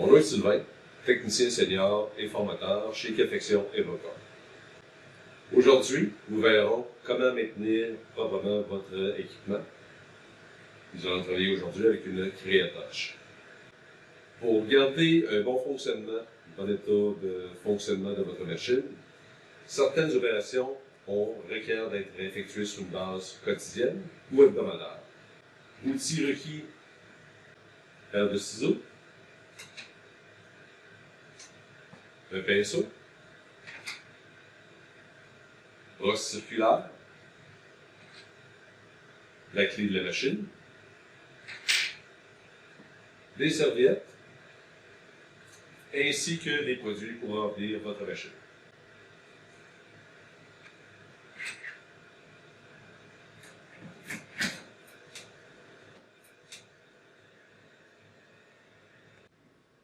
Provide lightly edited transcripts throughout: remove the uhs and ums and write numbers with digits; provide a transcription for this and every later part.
Mon nom est Sylvain, technicien senior et formateur chez Confection et Record. Aujourd'hui, nous verrons comment maintenir proprement votre équipement. Nous allons travailler aujourd'hui avec une créatoche. Pour garder un bon fonctionnement, un bon état de fonctionnement de votre machine, certaines opérations requièrent d'être effectuées sur une base quotidienne ou hebdomadaire. Outils requis: paire de ciseaux, un pinceau, brosse circulaire, la clé de la machine, des serviettes, ainsi que des produits pour remplir votre machine.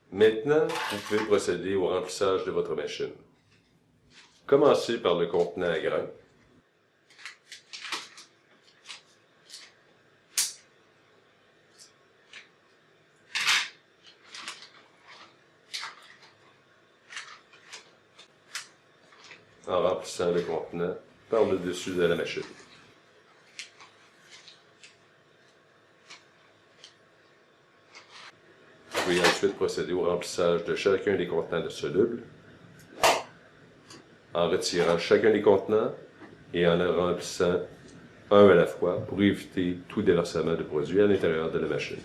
Maintenant, vous pouvez procéder au remplissage de votre machine. Commencez par le contenant à grains. En remplissant le contenant par le dessus de la machine. Vous pouvez ensuite procéder au remplissage de chacun des contenants de soluble, en retirant chacun des contenants et en remplissant un à la fois pour éviter tout déversement de produits à l'intérieur de la machine.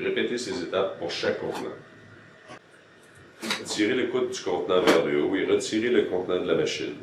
Répétez ces étapes pour chaque contenant. Tirez le coude du contenant vers le haut et retirez le contenant de la machine.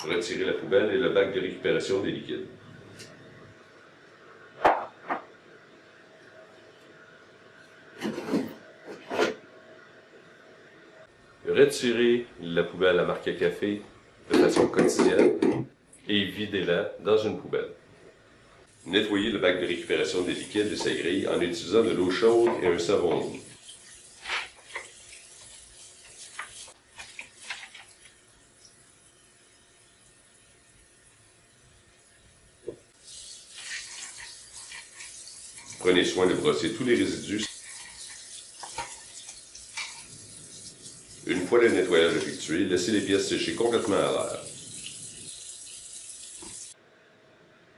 Retirez la poubelle et le bac de récupération des liquides. Retirez la poubelle à marquer café de façon quotidienne et videz-la dans une poubelle. Nettoyez le bac de récupération des liquides et sa grille en utilisant de l'eau chaude et un savon doux. Prenez soin de brosser tous les résidus. Une fois le nettoyage effectué, laissez les pièces sécher complètement à l'air.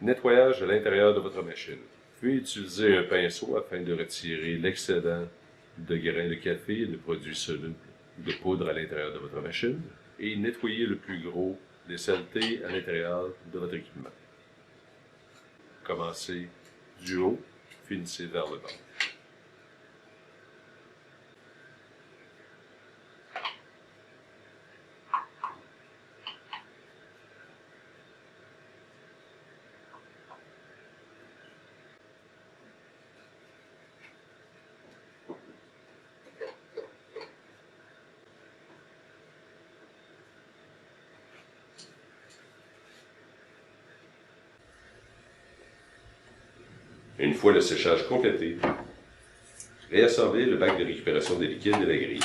Nettoyage de l'intérieur de votre machine. Vous pouvez utiliser un pinceau afin de retirer l'excédent de grains de café et de produits solubles de poudre à l'intérieur de votre machine et nettoyer le plus gros des saletés à l'intérieur de votre équipement. Commencez du haut, finissez vers le bas. Une fois le séchage complété, réassemblez le bac de récupération des liquides et la grille.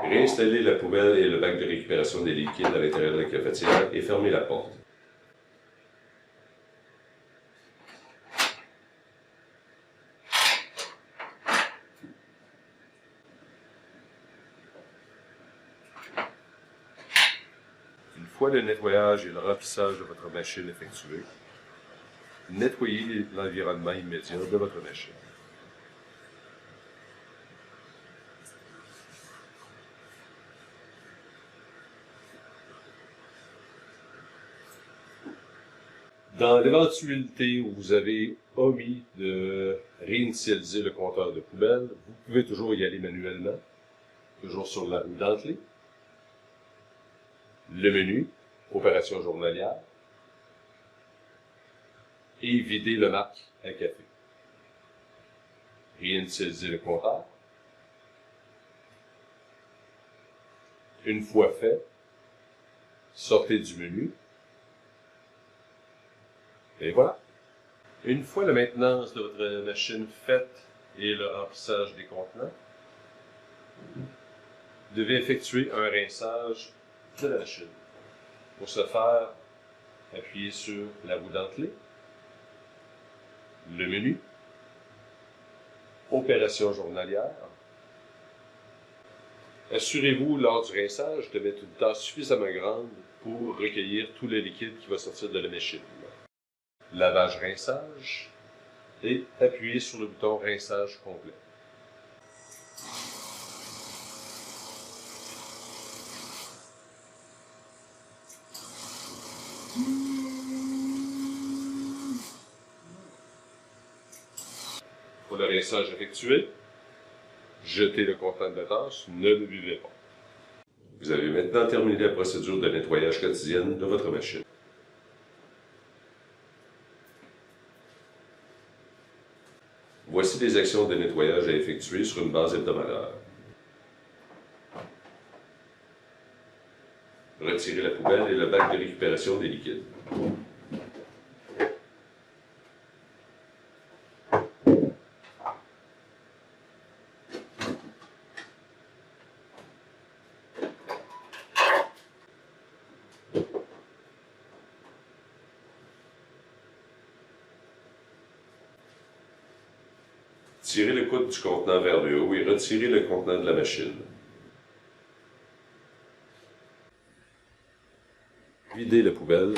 Réinstallez la poubelle et le bac de récupération des liquides à l'intérieur de la cafetière et fermez la porte. fois le nettoyage et le remplissage de votre machine effectués, nettoyez l'environnement immédiat de votre machine. Dans l'éventualité où vous avez omis de réinitialiser le compteur de poubelle, vous pouvez toujours y aller manuellement, toujours sur la roue dentelée. Le menu, opération journalière, et vider le marc à café. Réinitialiser le compteur. Une fois fait, sortez du menu. Et voilà. Une fois la maintenance de votre machine faite et le remplissage des contenants, vous devez effectuer un rinçage de la machine. Pour ce faire, appuyez sur la roue dentelée, le menu, opération journalière. Assurez-vous lors du rinçage de mettre une tasse suffisamment grande pour recueillir tout le liquide qui va sortir de la machine. Lavage rinçage et appuyez sur le bouton rinçage complet. Pour le rinçage effectué, jetez le contenant de la tasse, ne le buvez pas. Vous avez maintenant terminé la procédure de nettoyage quotidienne de votre machine. Voici les actions de nettoyage à effectuer sur une base hebdomadaire. Retirez la poubelle et le bac de récupération des liquides. Tirez le coude du contenant vers le haut et retirez le contenant de la machine. Videz la poubelle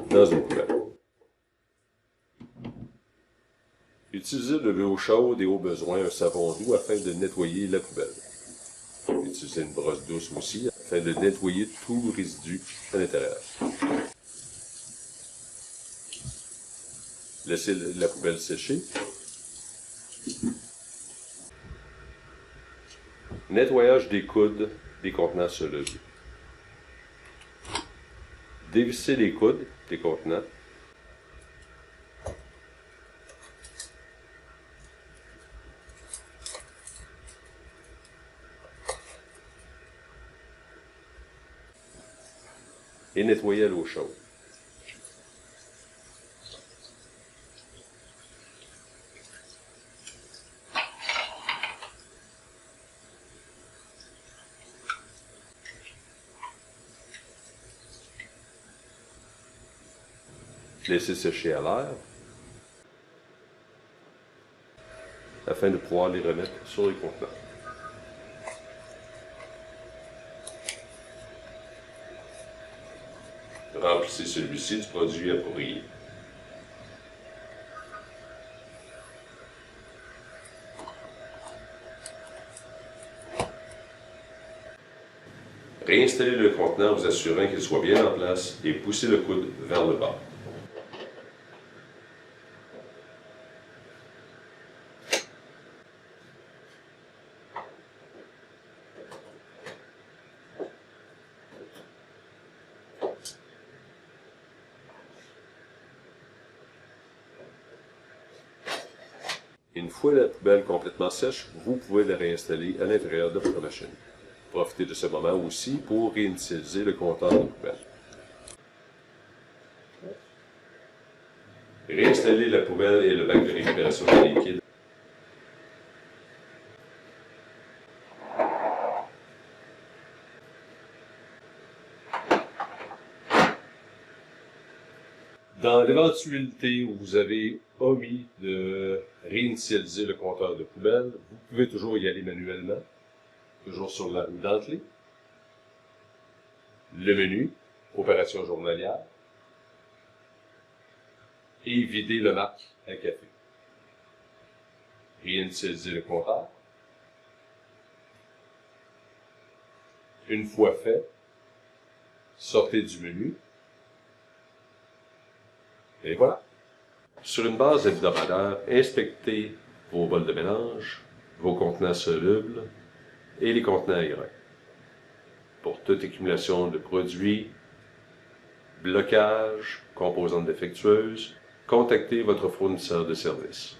dans une poubelle. Utilisez de l'eau chaude et au besoin un savon doux afin de nettoyer la poubelle. Utilisez une brosse douce aussi afin de nettoyer tout résidu à l'intérieur. Laissez la poubelle sécher. Nettoyage des coudes des contenants solubles. Dévissez les coudes des contenants. Et nettoyez à l'eau chaude. Laissez sécher à l'air afin de pouvoir les remettre sur les contenants. Remplissez celui-ci du produit approprié. Réinstallez le contenant en vous assurant qu'il soit bien en place et poussez le coude vers le bas. Une fois la poubelle complètement sèche, vous pouvez la réinstaller à l'intérieur de votre machine. Profitez de ce moment aussi pour réinitialiser le compteur de poubelle. Réinstallez la poubelle et le bac de récupération des liquides. Dans l'éventualité où vous avez omis de réinitialiser le compteur de poubelle, vous pouvez toujours y aller manuellement, toujours sur la roue dentelée. Le menu, opération journalière, et vider le marc à café. Réinitialiser le compteur. Une fois fait, sortez du menu. Et voilà. Sur une base hebdomadaire, inspectez vos bols de mélange, vos contenants solubles et les contenants aériens. Pour toute accumulation de produits, blocage, composantes défectueuses, contactez votre fournisseur de services.